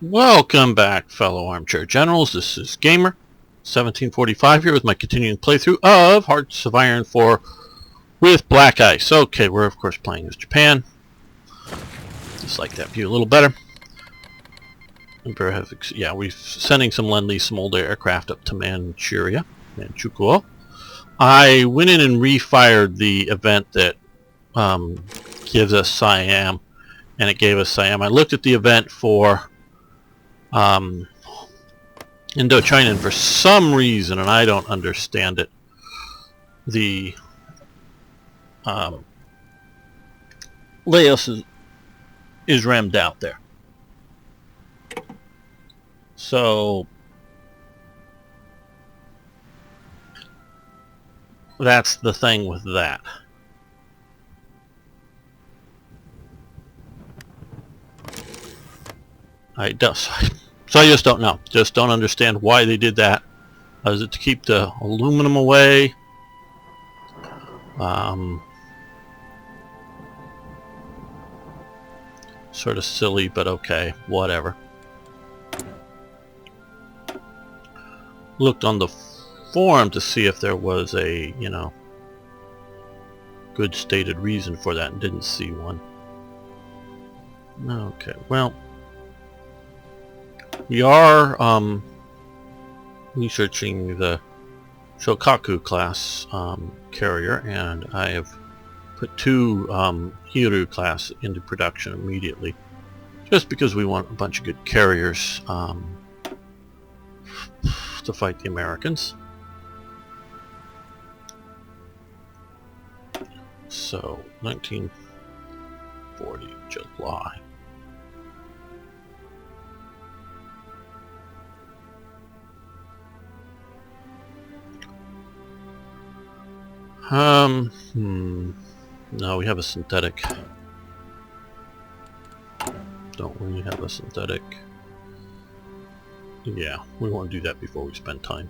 Welcome back, fellow armchair generals. This is Gamer 1745 here with my continuing playthrough of Hearts of Iron 4 with Black Ice. Okay, we're of course playing as Japan. Just like that view a little better. Yeah, we're sending some Lend-Lease, some older aircraft up to Manchukuo. I went in and refired the event that gives us Siam, and it gave us Siam. I looked at the event for Indochina, and for some reason, and I don't understand it, the Laos is rammed out there. So that's the thing with that. So I just don't know. Just don't understand why they did that. Is it to keep the aluminum away? Sort of silly, but okay, whatever. Looked on the forum to see if there was a, good stated reason for that, and didn't see one. Okay, well, we are researching the Shokaku class carrier, and I have put two Hiru class into production immediately, just because we want a bunch of good carriers to fight the Americans. So 1940 July. No, we have a synthetic. Don't we have a synthetic? Yeah, we want to do that before we spend time.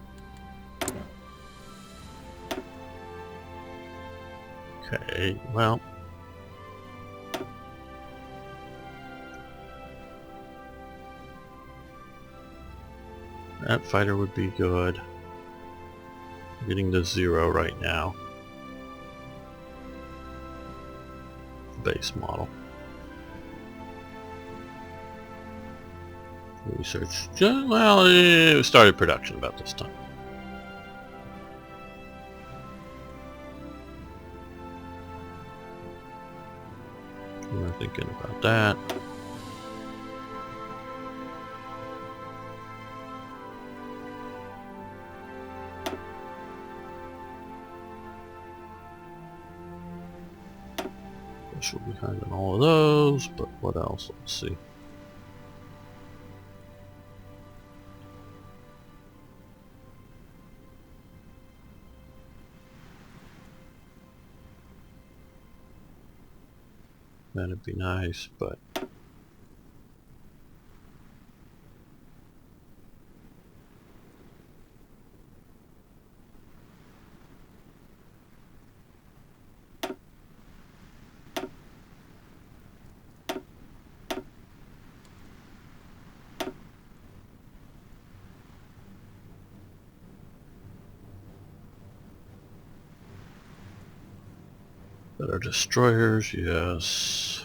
Okay, well. That fighter would be good. I'm getting to 0 right now. Base model. Research. Well, it started production about this time. We're thinking about that. We'll be having all of those, but what else? Let's see. That'd be nice, but better destroyers, yes.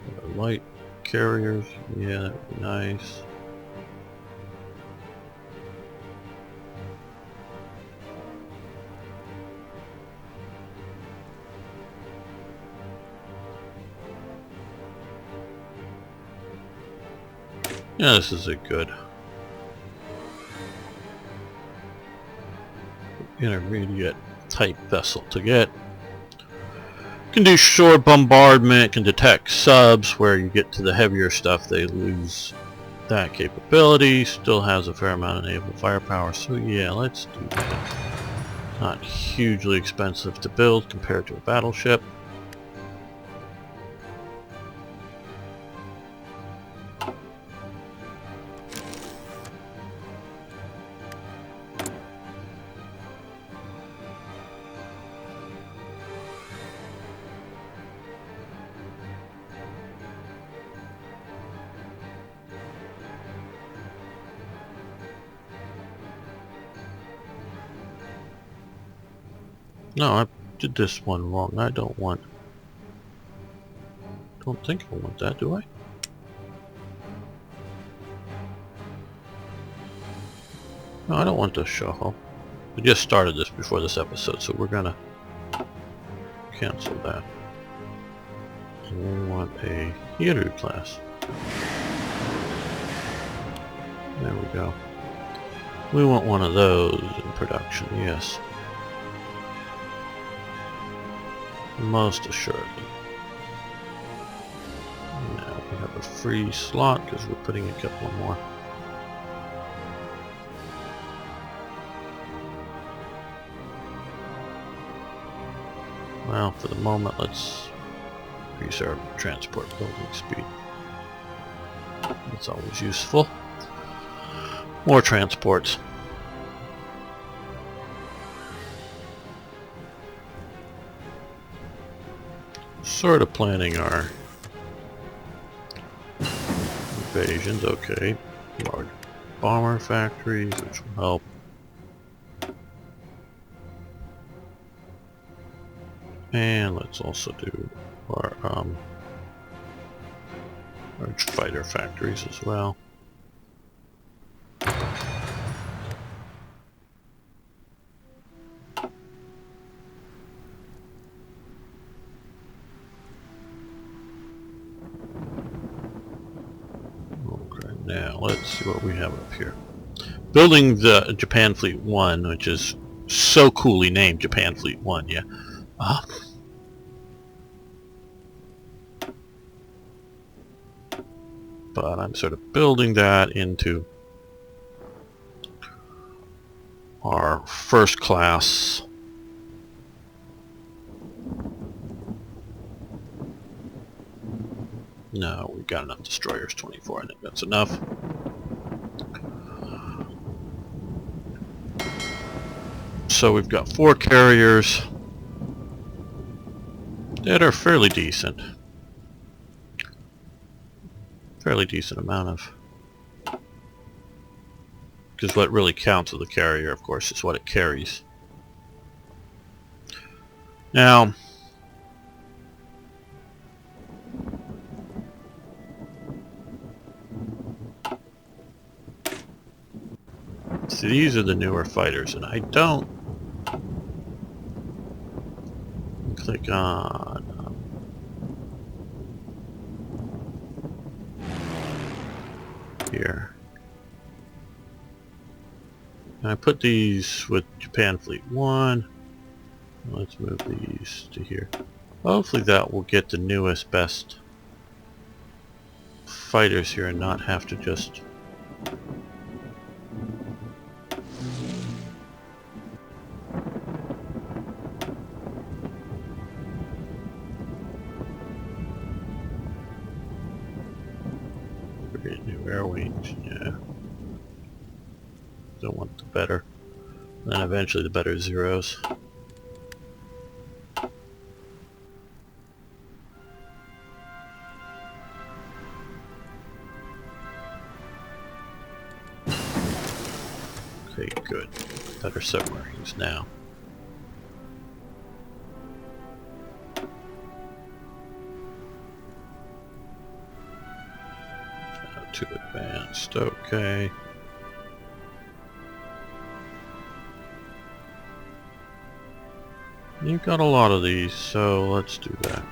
Better light carriers, yeah, that'd be nice. Yeah, this is a good intermediate type vessel to get. Can do shore bombardment, can detect subs. Where you get to the heavier stuff, they lose that capability. Still has a fair amount of naval firepower, so yeah, let's do that. Not hugely expensive to build compared to a battleship. No, I did this one wrong. I don't think I want that, do I? No, I don't want the show. We just started this before this episode, so we're gonna cancel that. We want a theater class. There we go. We want one of those in production, yes. Most assuredly. Now we have a free slot because we're putting a couple more. Well, for the moment, let's increase our transport building speed. That's always useful. More transports. Sort of planning our invasions, okay. Large bomber factories, which will help. And let's also do our large fighter factories as well. Okay, now let's see what we have up here. Building the Japan Fleet 1, which is so coolly named Japan Fleet 1, yeah. But I'm sort of building that into our first class. No, we've got enough destroyers, 24, I think that's enough. So we've got 4 carriers that are fairly decent. Fairly decent amount of... Because what really counts with the carrier, of course, is what it carries. Now, see, these are the newer fighters, and I don't click on here. And I put these with Japan Fleet 1. Let's move these to here. Hopefully that will get the newest, best fighters here and not have to just... create new air wings, yeah. Don't want the better. And then eventually the better zeros. Okay, good. Better submarines now. Too advanced, okay. You've got a lot of these, so let's do that.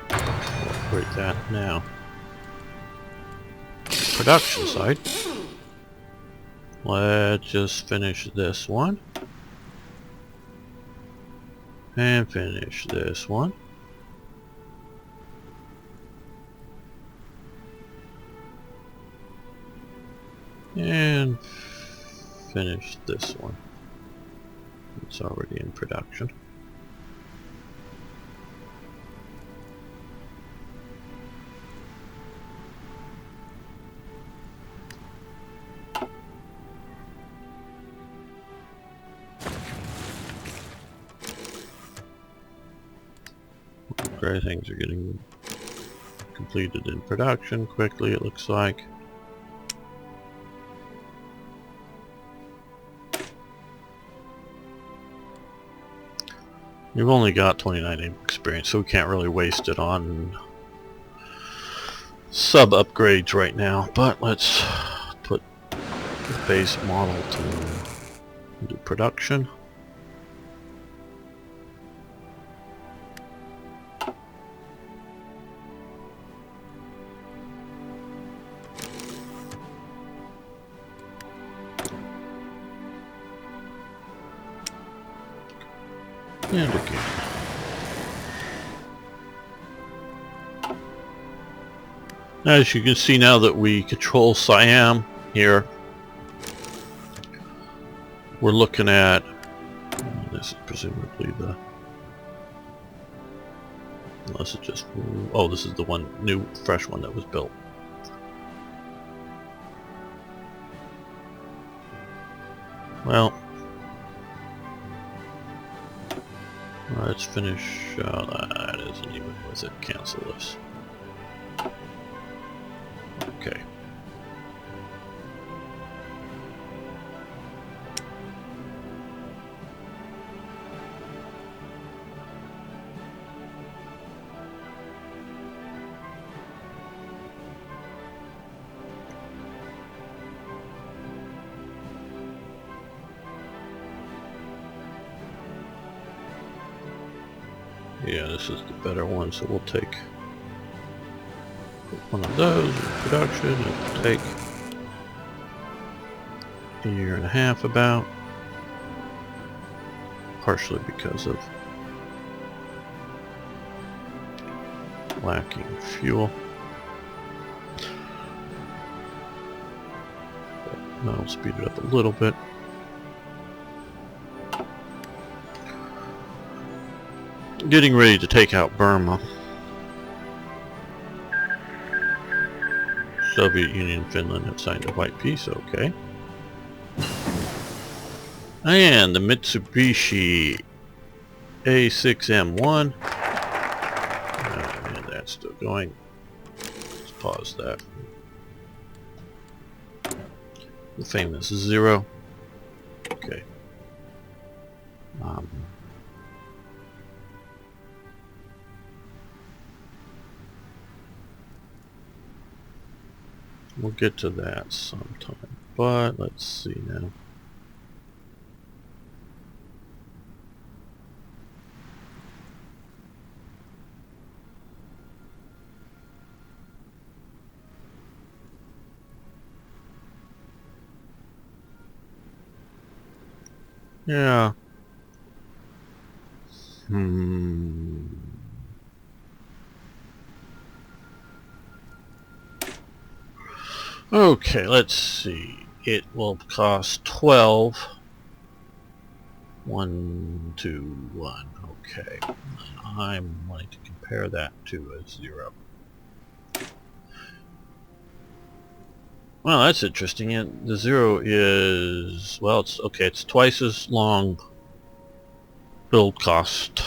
We'll upgrade that now. Production side. Let's just finish this one. And finish this one. And finish this one. It's already in production. Great things are getting completed in production quickly, it looks like. We've only got 29 experience, so we can't really waste it on sub upgrades right now. But let's put the base model to do production. And again. As you can see, now that we control Siam here, we're looking at, this is presumably the, unless it's just, oh, this is the one, new, fresh one that was built. Well, let's finish, that isn't even worth it, cancel this. Okay. Yeah, this is the better one, so we'll take one of those in production. It'll take a year and a half about, partially because of lacking fuel. But that'll speed it up a little bit. Getting ready to take out Burma. Soviet Union and Finland have signed a white peace, okay. And the Mitsubishi A6M1. And that's still going. Let's pause that. The famous Zero. Okay. We'll get to that sometime, but let's see now. Yeah. Okay, let's see. It will cost 12. 1, 2, 1. Okay. I'm wanting to compare that to a 0. Well, that's interesting. And the 0 is, well, it's okay. It's twice as long build cost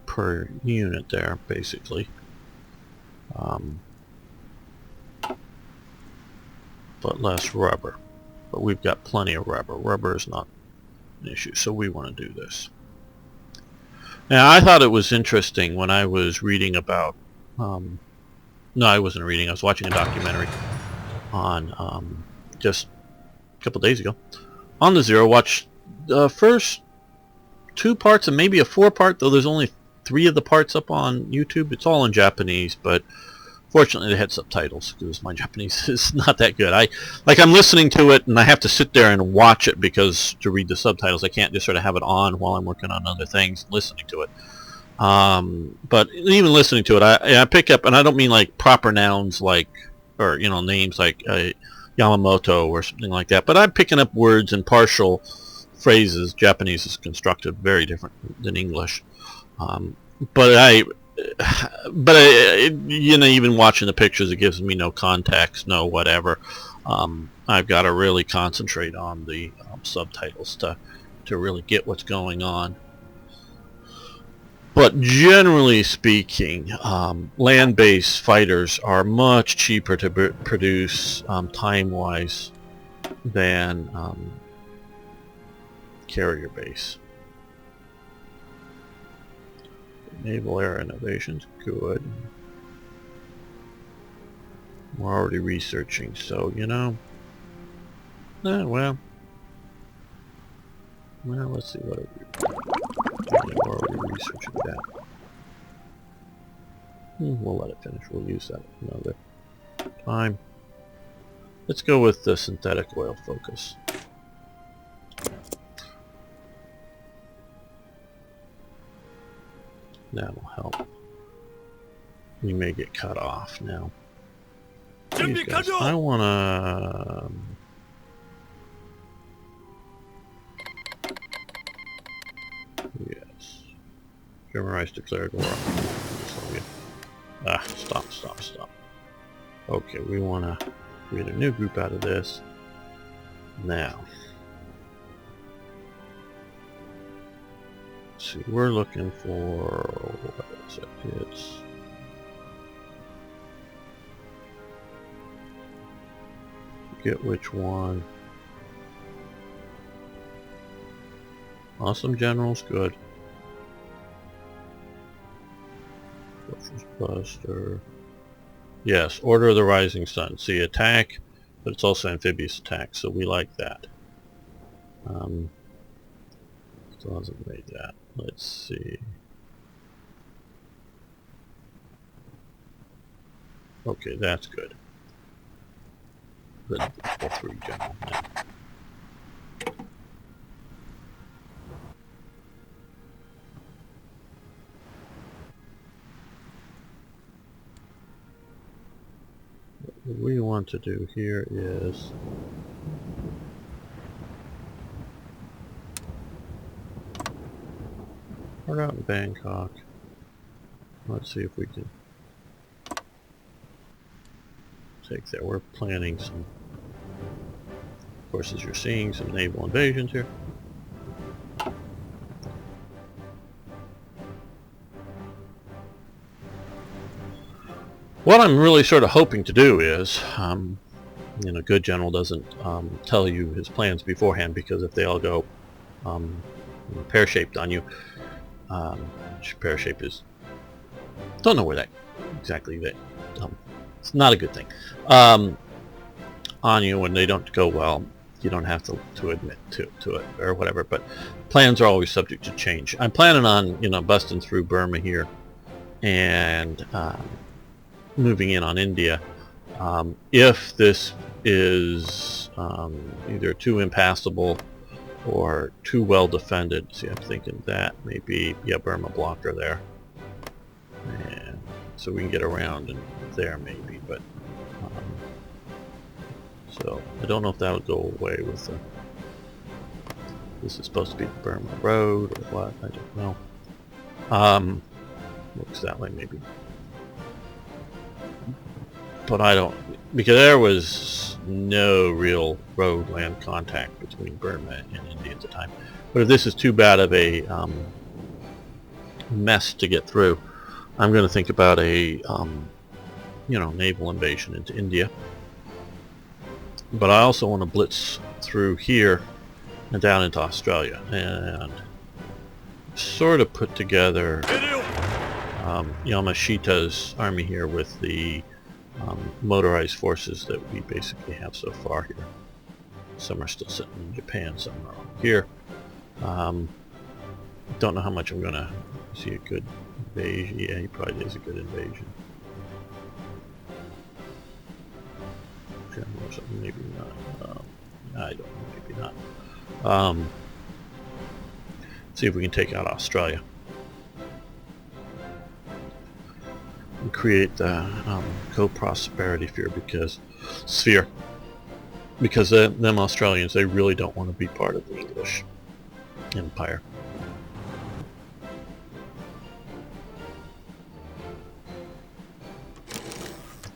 per unit there, basically. But less rubber. But we've got plenty of rubber. Rubber is not an issue, so we want to do this. Now, I thought it was interesting when I was reading about, no, I wasn't reading, I was watching a documentary on, just a couple days ago, on the Zero. Watched the first 2 parts and maybe a 4-part, though there's only 3 of the parts up on YouTube. It's all in Japanese, but fortunately they had subtitles because my Japanese is not that good. I'm listening to it and I have to sit there and watch it because to read the subtitles I can't just sort of have it on while I'm working on other things listening to it. But even listening to it, I pick up, and I don't mean like proper nouns like, or names like Yamamoto or something like that, but I'm picking up words and partial phrases. Japanese is constructed very different than English. But even watching the pictures, it gives me no context, no whatever. I've got to really concentrate on the subtitles to really get what's going on. But generally speaking, land-based fighters are much cheaper to produce time-wise than carrier base. Naval air innovations, good. We're already researching, so you know. Well, let's see what we're already researching that. We'll let it finish. We'll use that another time. Let's go with the synthetic oil focus. That'll help. We may get cut off now. These guys, I wanna... Yes. German Rice declared war. Stop. Okay, we wanna create a new group out of this. Now. Let's see, we're looking for... what is it? It's... Get which one. Awesome generals, good. Fortress Buster. Yes, Order of the Rising Sun. See, attack, but it's also amphibious attack, so we like that. Still hasn't made that. Let's see. Okay, that's good. Good. All three general now. What we want to do here is we're out in Bangkok. Let's see if we can take there. We're planning some, of course, as you're seeing, some naval invasions here. What I'm really sort of hoping to do is, you know, good general doesn't tell you his plans beforehand, because if they all go pear-shaped on you, which pear-shape is, don't know where that exactly, that it's not a good thing, on you when they don't go well. You don't have to admit to it or whatever, but plans are always subject to change. I'm planning on, you know, busting through Burma here and moving in on India. If this is either too impassable or too well defended, see, I'm thinking that maybe, yeah, Burma blocker there, and so we can get around and there maybe, but so I don't know if that'll go away with the, this is supposed to be the Burma Road or what, I don't know. Looks that way maybe, but I don't, because there was no real road land contact between Burma and India at the time. But if this is too bad of a mess to get through, I'm going to think about a you know, naval invasion into India. But I also want to blitz through here and down into Australia and sort of put together Yamashita's army here with the motorized forces that we basically have so far here. Some are still sitting in Japan, some are here. Don't know how much I'm gonna see a good invasion. Yeah, he probably is a good invasion. Or something, maybe not. I don't know, maybe not. See if we can take out Australia and create the co-prosperity sphere, because them Australians, they really don't want to be part of the English Empire.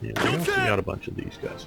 Yeah, we also got a bunch of these guys.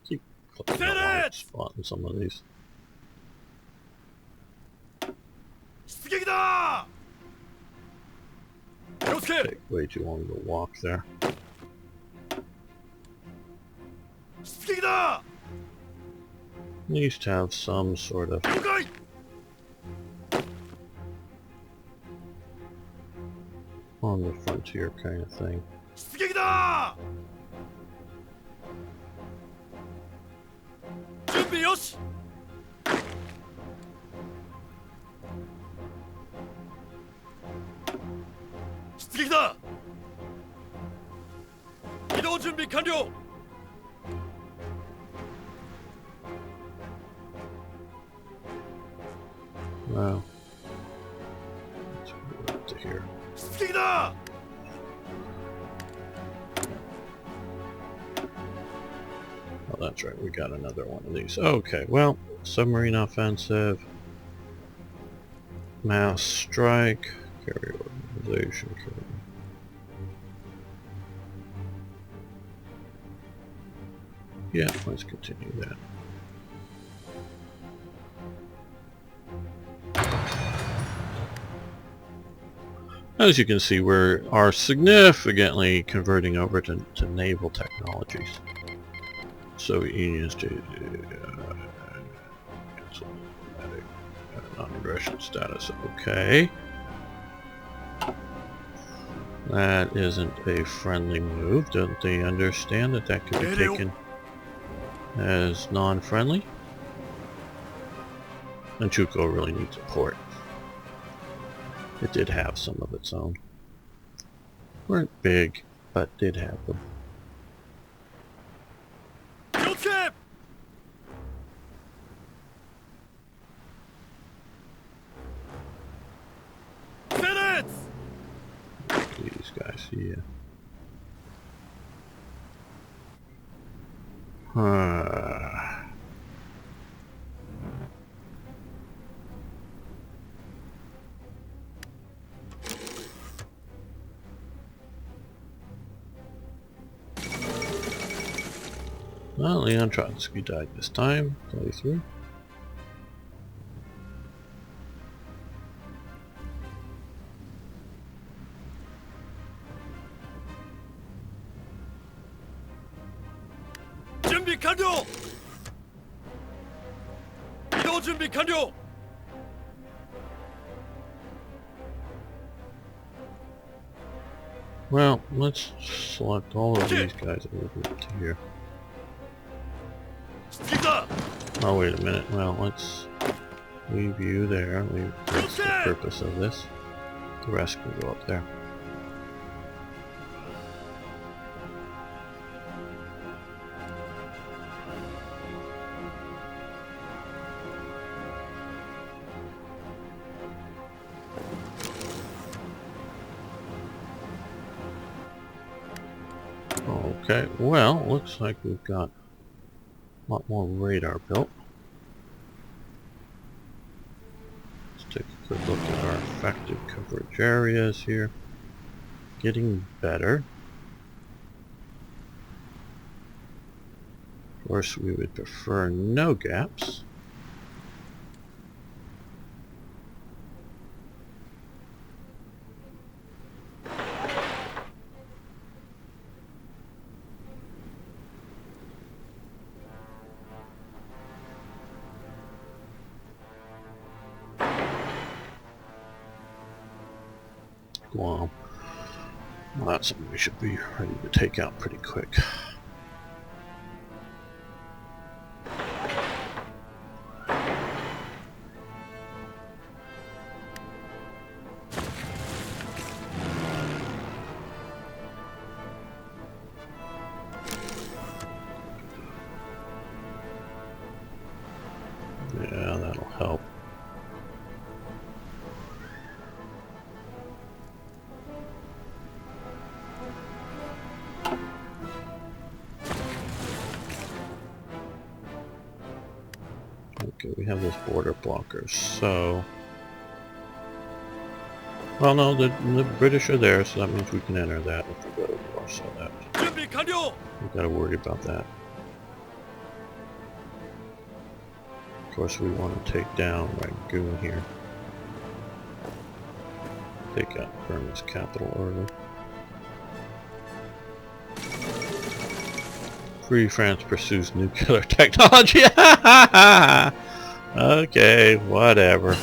Keep clicking on the right spot in some of these. Take way too long to walk there. At least have some sort of on the frontier kind of thing. Wow. Let's go up to here. Oh, that's right, we got another one of these. Okay, well, submarine offensive, mass strike, carrier organization, yeah, let's continue that. As you can see, we are significantly converting over to naval technologies. Soviet Union's non-aggression status. Okay. That isn't a friendly move. Don't they understand that that could be taken as non-friendly? And Chuko really needs a port. It did have some of its own. Weren't big, but did have them. These guys, yeah. Well, Leon Trotsky died this time. 23. Well, let's select all of these guys and move them up to here. Oh, wait a minute. Well, let's leave you there. That's the purpose of this. The rest can go up there. Okay, well, looks like we've got a lot more radar built. Let's take a quick look at our effective coverage areas here. Getting better. Of course, we would prefer no gaps. Well, that's something we should be ready to take out pretty quick. Yeah, that'll help. Okay, we have those border blockers, so... Well, no, the British are there, so that means we can enter that if we go to the so that we gotta worry about that. Of course, we want to take down Rangoon here. Take out Burma's capital early. Free France pursues nuclear technology. Okay, whatever.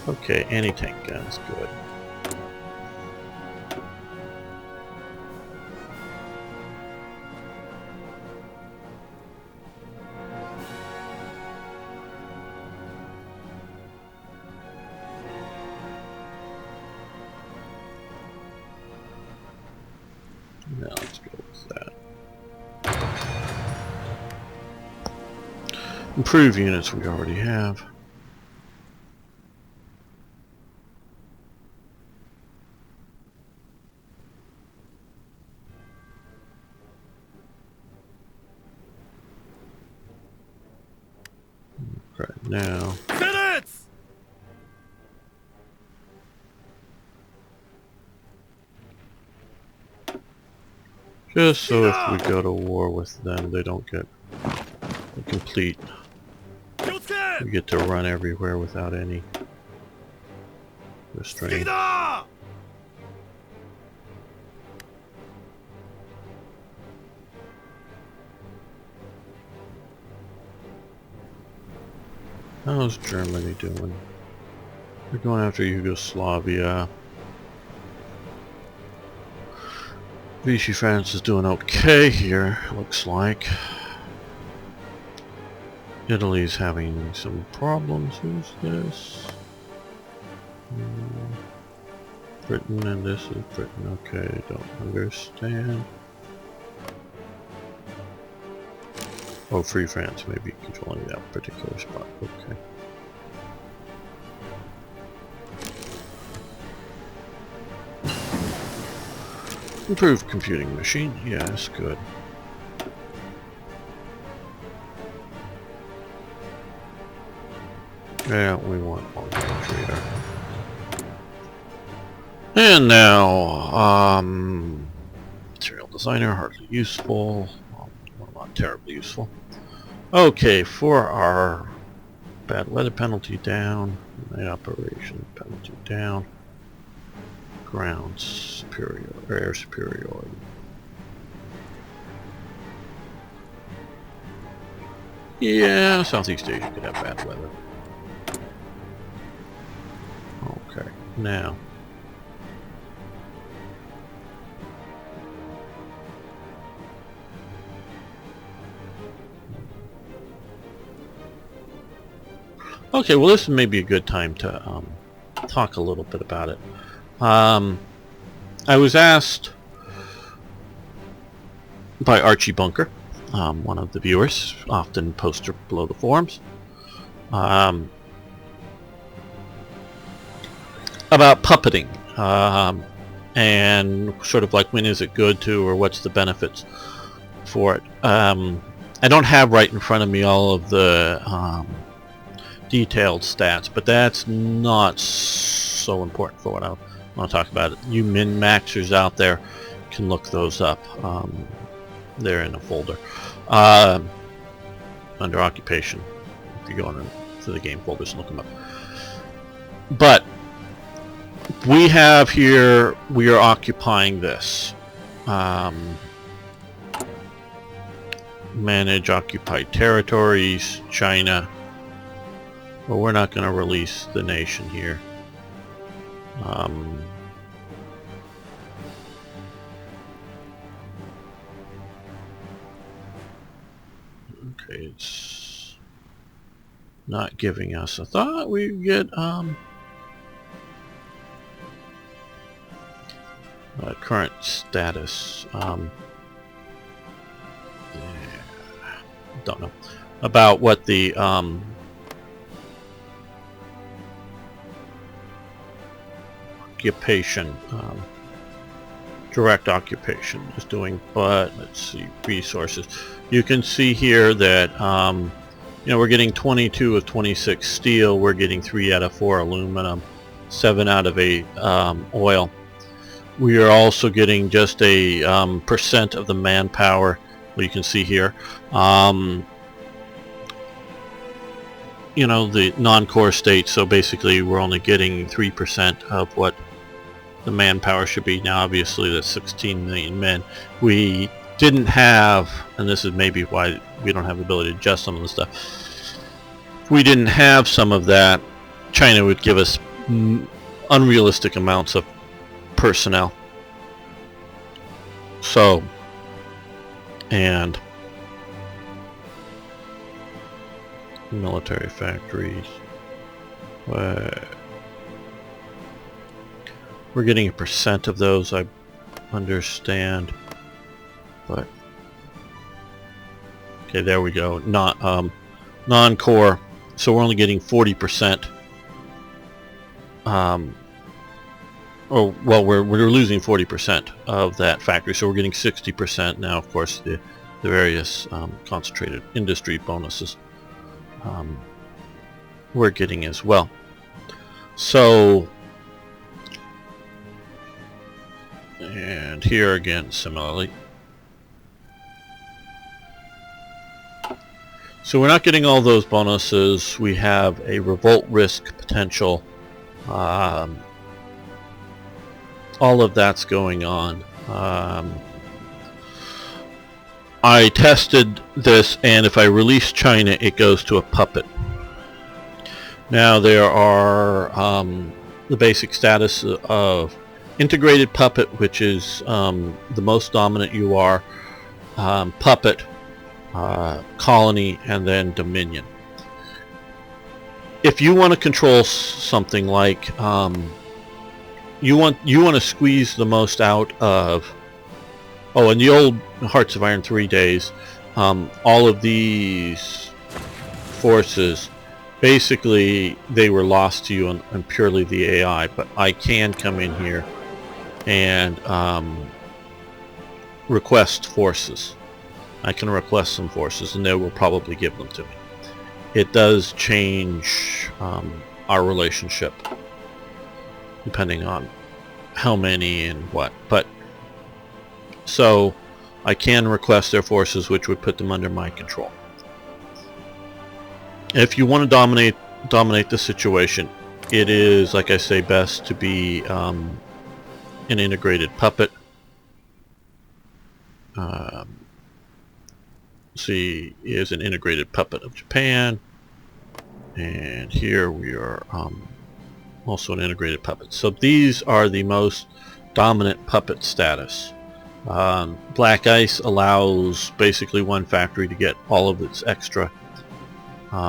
Okay, anti-tank guns, good. Now let's go with that. Improve units we already have. Right now. Just so if we go to war with them, they don't get a complete... We get to run everywhere without any restraint. How's Germany doing? They're going after Yugoslavia. Vichy France is doing okay here, looks like. Italy's having some problems. Who's this? Britain, and this is Britain. Okay, don't understand. Oh, Free France may be controlling that particular spot. Okay. Improved computing machine. Yes, good. Yeah, we want one trader. And now, material designer, hardly useful. Well, not terribly useful. Okay, for our bad weather penalty down, night operation penalty down, ground superior, air superiority. Yeah, Southeast Asia could have bad weather. Okay, now. Okay, well this may be a good time to talk a little bit about it. I was asked by Archie Bunker, one of the viewers, often poster below the forums, about puppeting, and sort of like when is it good to, or what's the benefits for it. I don't have right in front of me all of the detailed stats, but that's not so important for what I want to talk about. You min-maxers out there can look those up. They're in a folder under occupation. If you go into the game folders and look them up. But we have here, we are occupying this. Manage occupied territories, China. Well, we're not going to release the nation here. Okay, it's not giving us. I thought we'd get current status. Don't know about what the occupation, direct occupation is doing, but let's see, resources. You can see here that you know, we're getting 22 of 26 steel, we're getting 3 out of 4 aluminum, 7 out of 8 oil. We are also getting just a percent of the manpower. Well, you can see here. You know, the non-core state, so basically we're only getting 3% of what the manpower should be. Now obviously that's 16 million men. We didn't have, and this is maybe why we don't have the ability to adjust some of the stuff, if we didn't have some of that, China would give us unrealistic amounts of personnel. So, and military factories, we're getting a percent of those, I understand, but okay, there we go. Not non-core, so we're only getting 40%. Or well, we're losing 40% of that factory, so we're getting 60% now. Of course, the various concentrated industry bonuses we're getting as well. So, and here again, similarly. So we're not getting all those bonuses. We have a revolt risk potential. All of that's going on. I tested this, and if I release China, it goes to a puppet. Now there are the basic status of integrated puppet, which is the most dominant you are, puppet, colony, and then dominion. If you want to control something like you want to squeeze the most out of, oh, in the old Hearts of Iron 3 days, all of these forces, basically they were lost to you on purely the AI, but I can come in here and request forces. I can request some forces, and they will probably give them to me. It does change our relationship depending on how many and what, but so I can request their forces, which would put them under my control. If you want to dominate the situation, it is, like I say, best to be an integrated puppet. See, is an integrated puppet of Japan, and here we are also an integrated puppet. So these are the most dominant puppet status. Black Ice allows basically one factory to get all of its extra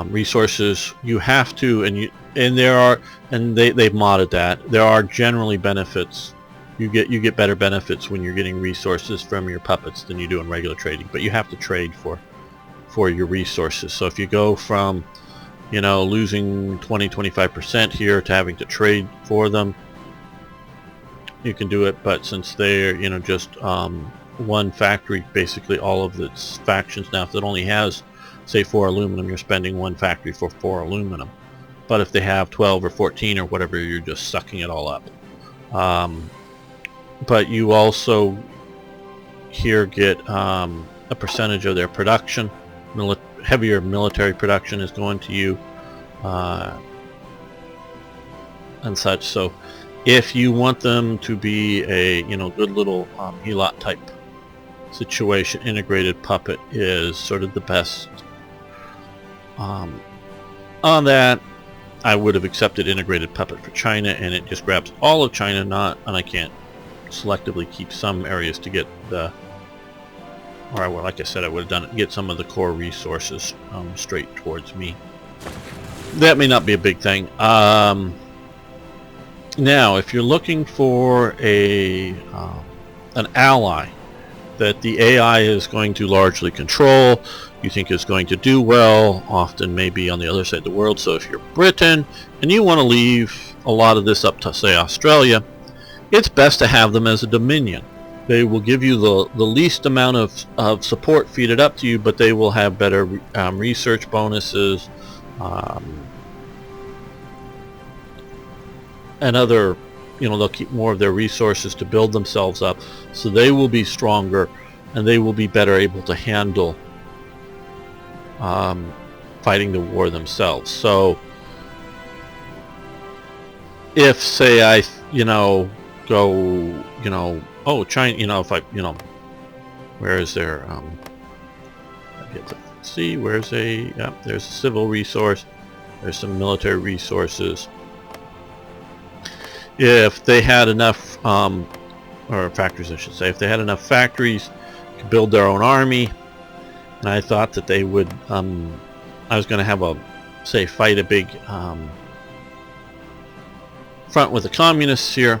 resources. You have to, they've modded that. There are generally benefits. You get better benefits when you're getting resources from your puppets than you do in regular trading, but you have to trade for your resources. So if you go from, you know, losing 20-25% here to having to trade for them, you can do it. But since they're, you know, just one factory, basically all of its factions now, if it only has, say, 4 aluminum, you're spending one factory for 4 aluminum. But if they have 12 or 14 or whatever, you're just sucking it all up. But you also here get a percentage of their production. Heavier military production is going to you and such. So if you want them to be a, you know, good little Helot type situation, integrated puppet is sort of the best. On that, I would have accepted integrated puppet for China, and it just grabs all of China, and I can't selectively keep some areas to get the, or like I said, I would have done it, get some of the core resources straight towards me. That may not be a big thing. Now, if you're looking for an ally that the AI is going to largely control, you think is going to do well, often maybe on the other side of the world. So if you're Britain and you want to leave a lot of this up to, say, Australia, it's best to have them as a dominion. They will give you the least amount of support, feed it up to you, but they will have better research bonuses and other they'll keep more of their resources to build themselves up, so they will be stronger and they will be better able to handle fighting the war themselves. So if, say, I go, oh, China, if I, where is there, I get to see, where's there's a civil resource, there's some military resources. If they had enough, or factories I should say, if they had enough factories to build their own army, and I thought that they would, I was going to have fight a big front with the communists here,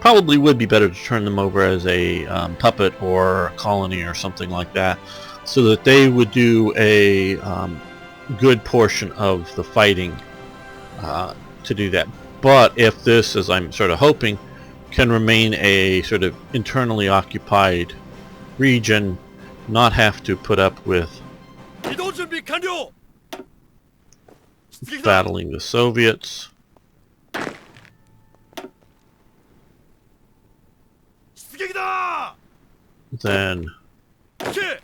probably would be better to turn them over as a puppet or a colony or something like that, so that they would do a good portion of the fighting to do that. But if this, as I'm sort of hoping, can remain a sort of internally occupied region, not have to put up with battling the Soviets, then okay.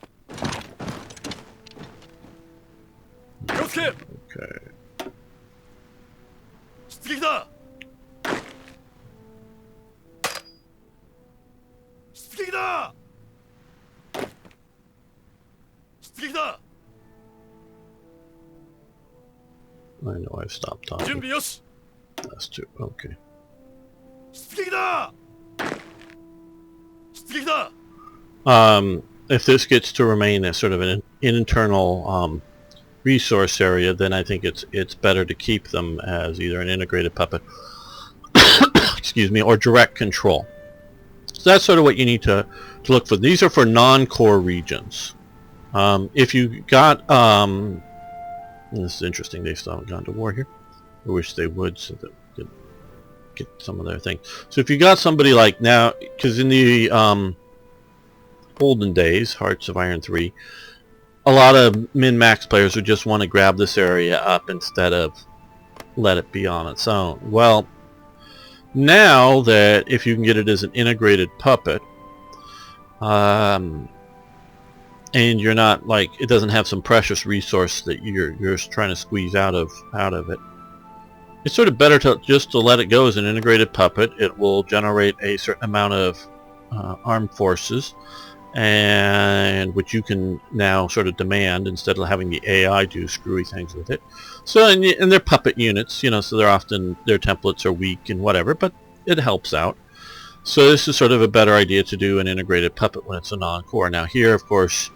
I know I've stopped talking. That's too okay. If this gets to remain as sort of an internal resource area, then I think it's better to keep them as either an integrated puppet, excuse me, or direct control. So that's sort of what you need to look for. These are for non-core regions. If you got, this is interesting, they still haven't gone to war here. I wish they would, so that we could get some of their things. So if you got somebody like now, because in the olden days, Hearts of Iron 3, a lot of min-max players would just want to grab this area up instead of let it be on its own. Well, now that if you can get it as an integrated puppet, and you're not like, it doesn't have some precious resource that you're trying to squeeze out of it, it's sort of better to just let it go as an integrated puppet. It will generate a certain amount of armed forces, and which you can now sort of demand instead of having the AI do screwy things with it. So and they're puppet units, so they're often, their templates are weak and whatever, but it helps out. So this is sort of a better idea to do an integrated puppet when it's a non-core. Now here, of course,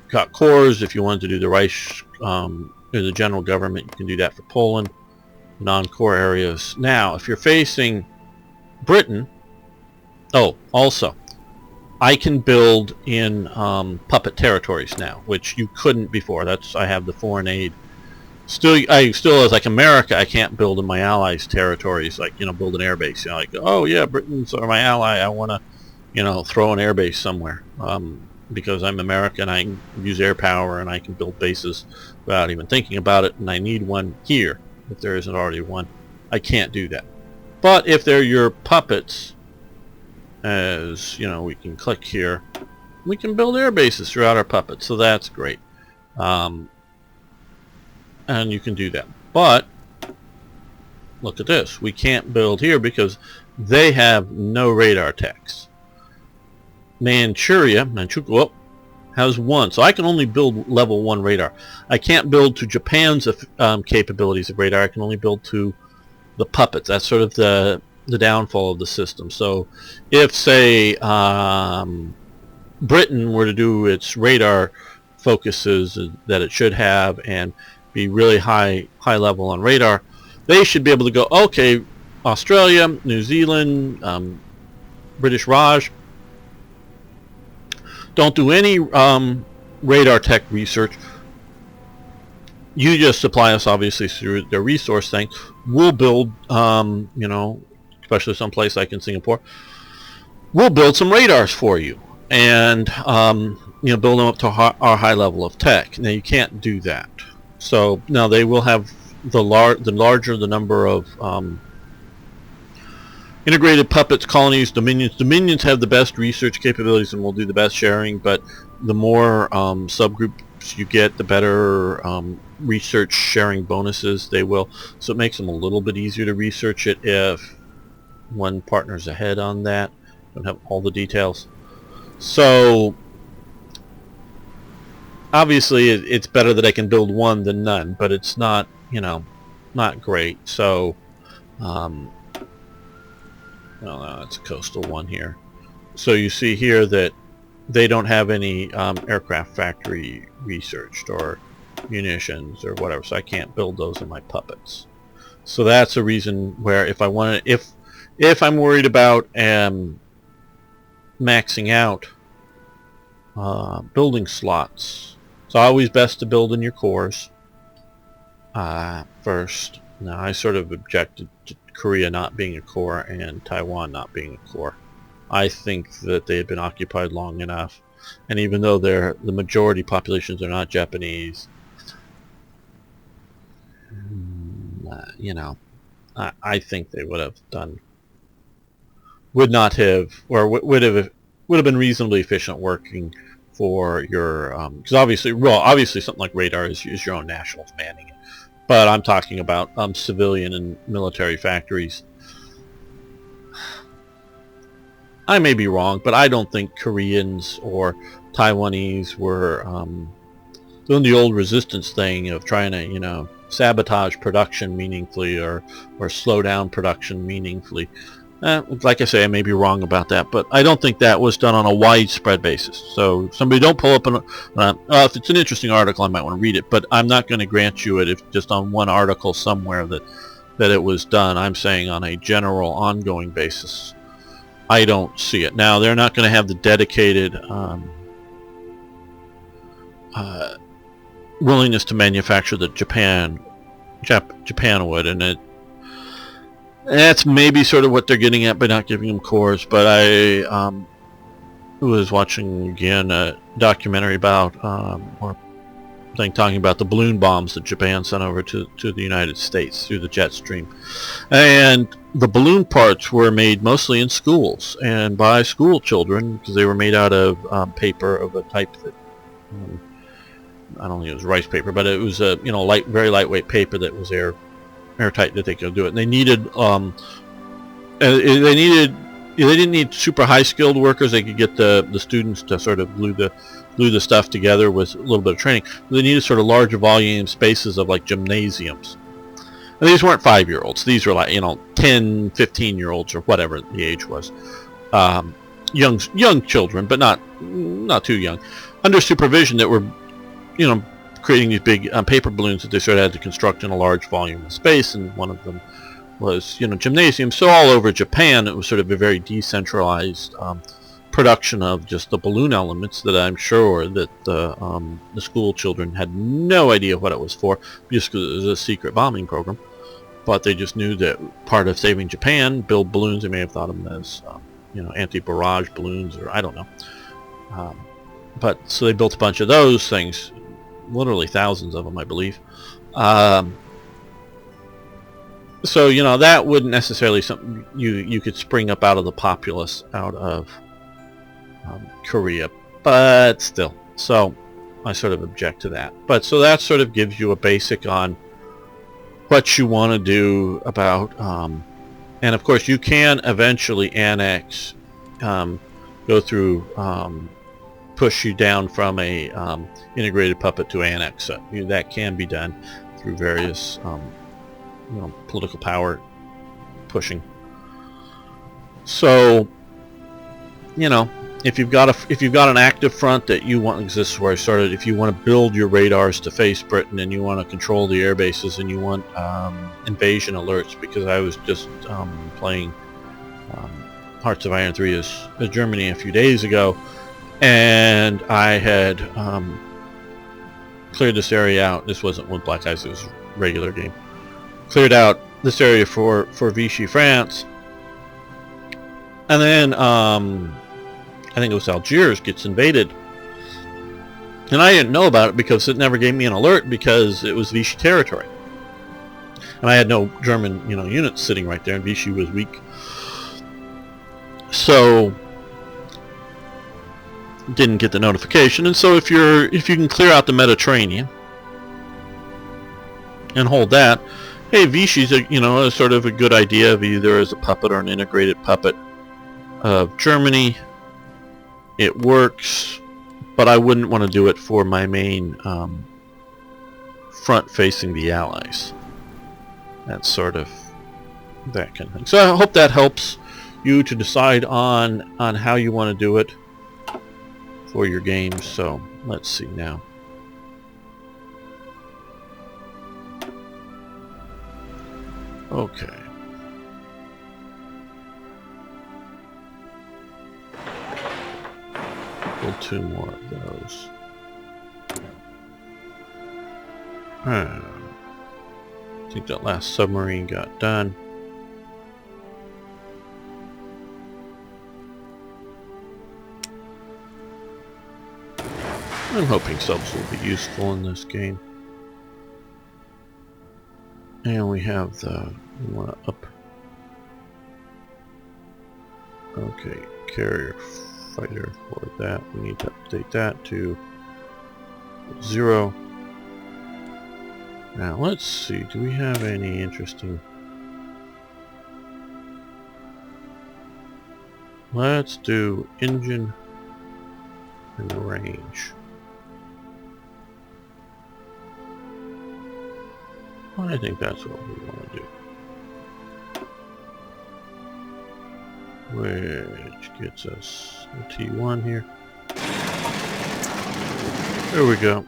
got cores. If you wanted to do the Reich, or the general government, you can do that for Poland, non-core areas. Now, if you're facing Britain, also, I can build in puppet territories now, which you couldn't before. I have the foreign aid. I still, as like America, I can't build in my allies' territories, like, build an airbase. Like, oh yeah, Britain's my ally, I want to, throw an airbase somewhere. Because I'm American, I can use air power and I can build bases without even thinking about it, and I need one here if there isn't already one. I can't do that. But if they're your puppets, as we can click here, we can build air bases throughout our puppets, so that's great. And you can do that. But look at this, we can't build here because they have no radar techs. Manchuria has one, so I can only build level 1 radar. I can't build to Japan's capabilities of radar. I can only build to the puppets. That's sort of the downfall of the system. So if, say, Britain were to do its radar focuses that it should have and be really high level on radar, they should be able to go, okay, Australia, New Zealand, British Raj, don't do any radar tech research. You just supply us, obviously, through their resource thing. We'll build, especially someplace like in Singapore, we'll build some radars for you, and build them up to our high level of tech. Now you can't do that. So now they will have the larger the number of Integrated puppets, colonies, dominions. Dominions have the best research capabilities and will do the best sharing, but the more subgroups you get, the better research sharing bonuses they will. So it makes them a little bit easier to research it if one partner's ahead on that. Don't have all the details. So obviously it's better that I can build one than none, but it's not, not great. So well, no, it's a coastal one here. So you see here that they don't have any aircraft factory researched or munitions or whatever, so I can't build those in my puppets. So that's a reason where if I want to, if I'm worried about maxing out building slots, it's always best to build in your cores first. Now I sort of objected to Korea not being a core and Taiwan not being a core. I think that they had been occupied long enough, and even though the majority populations are not Japanese, I think they would have been reasonably efficient working for your because obviously something like radar is your own nationals manning it. But I'm talking about civilian and military factories. I may be wrong, but I don't think Koreans or Taiwanese were doing the old resistance thing of trying to, sabotage production meaningfully or slow down production meaningfully. Like I say, I may be wrong about that, but I don't think that was done on a widespread basis. So somebody don't pull up if it's an interesting article, I might want to read it, but I'm not going to grant you it if just on one article somewhere that it was done. I'm saying on a general ongoing basis, I don't see it. Now, they're not going to have the dedicated willingness to manufacture that Japan would, and that's maybe sort of what they're getting at by not giving them cores. But I was watching again a documentary about talking about the balloon bombs that Japan sent over to the United States through the jet stream, and the balloon parts were made mostly in schools and by school children because they were made out of paper of a type that I don't think it was rice paper, but it was a very lightweight paper that was airtight that they could do it. And they needed they didn't need super high skilled workers. They could get the students to sort of glue the stuff together with a little bit of training. They needed sort of larger volume spaces of like gymnasiums. And these weren't 5-year-olds. These were like 10, 15-year-olds or whatever the age was. Young children, but not too young, under supervision that were creating these big paper balloons that they sort of had to construct in a large volume of space, and one of them was gymnasium. So all over Japan it was sort of a very decentralized production of just the balloon elements that I'm sure that the school children had no idea what it was for, just because it was a secret bombing program. But they just knew that part of saving Japan, build balloons. They may have thought of them as anti-barrage balloons, or I don't know. But so they built a bunch of those things, literally thousands of them, I believe. So that wouldn't necessarily something you could spring up out of the populace out of Korea, but still. So I sort of object to that. But so that sort of gives you a basic on what you want to do about, and of course you can eventually annex, go through. Push you down from a integrated puppet to annex. So that can be done through various political power pushing. So if you've got an active front that you want, this is where I started, if you want to build your radars to face Britain and you want to control the air bases and you want invasion alerts, because I was just playing Hearts of Iron 3 as Germany a few days ago, and I had cleared this area out. This wasn't with Black Eyes, it was a regular game. Cleared out this area for Vichy France, and then I think it was Algiers gets invaded, and I didn't know about it because it never gave me an alert because it was Vichy territory, and I had no German units sitting right there, and Vichy was weak. So didn't get the notification. And so if you can clear out the Mediterranean and hold that, hey, Vichy's a sort of a good idea of either as a puppet or an integrated puppet of Germany. It works, but I wouldn't want to do it for my main front facing the Allies. That's sort of that kind of thing. So I hope that helps you to decide on how you want to do it for your games. So let's see now. Okay. Build 2 more of those. I think that last submarine got done. I'm hoping subs will be useful in this game. And we have we want to up. Okay, carrier fighter for that. We need to update that to 0. Now let's see, do we have any interesting... Let's do engine and range. I think that's what we want to do. Which gets us a T1 here. There we go.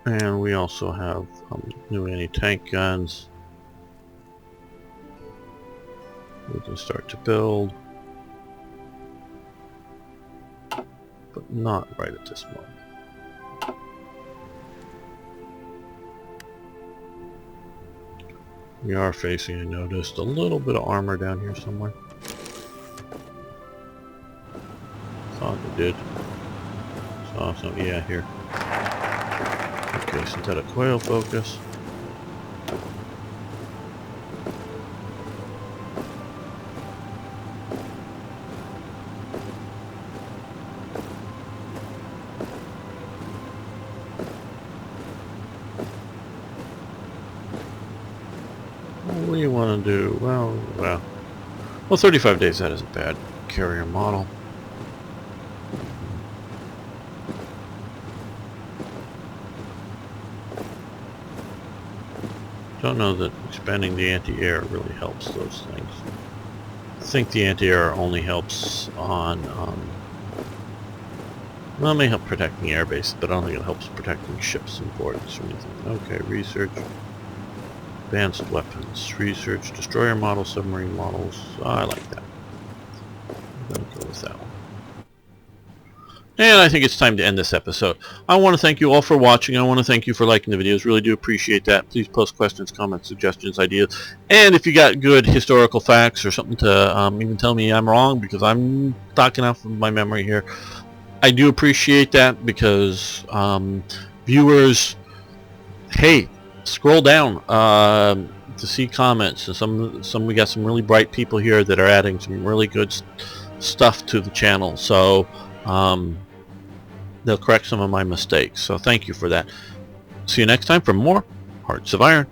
And we also have new anti-tank guns. We can start to build. But not right at this moment. We are facing, I noticed, a little bit of armor down here somewhere. Thought we did. Saw some, yeah, here. Okay, synthetic coil focus. What do you want to do? Well, 35 days, that isn't bad. Carrier model. Don't know that expanding the anti-air really helps those things. I think the anti-air only helps on, well, it may help protecting air bases, but I don't think it helps protecting ships and ports or anything. Okay, research. Advanced weapons. Research. Destroyer models, submarine models. Oh, I like that. I'm going to go with that one. And I think it's time to end this episode. I want to thank you all for watching. I want to thank you for liking the videos. Really do appreciate that. Please post questions, comments, suggestions, ideas. And if you got good historical facts or something to even tell me I'm wrong, because I'm talking out from my memory here, I do appreciate that, because viewers, hey, scroll down to see comments. And we got some really bright people here that are adding some really good stuff to the channel. So they'll correct some of my mistakes. So thank you for that. See you next time for more Hearts of Iron.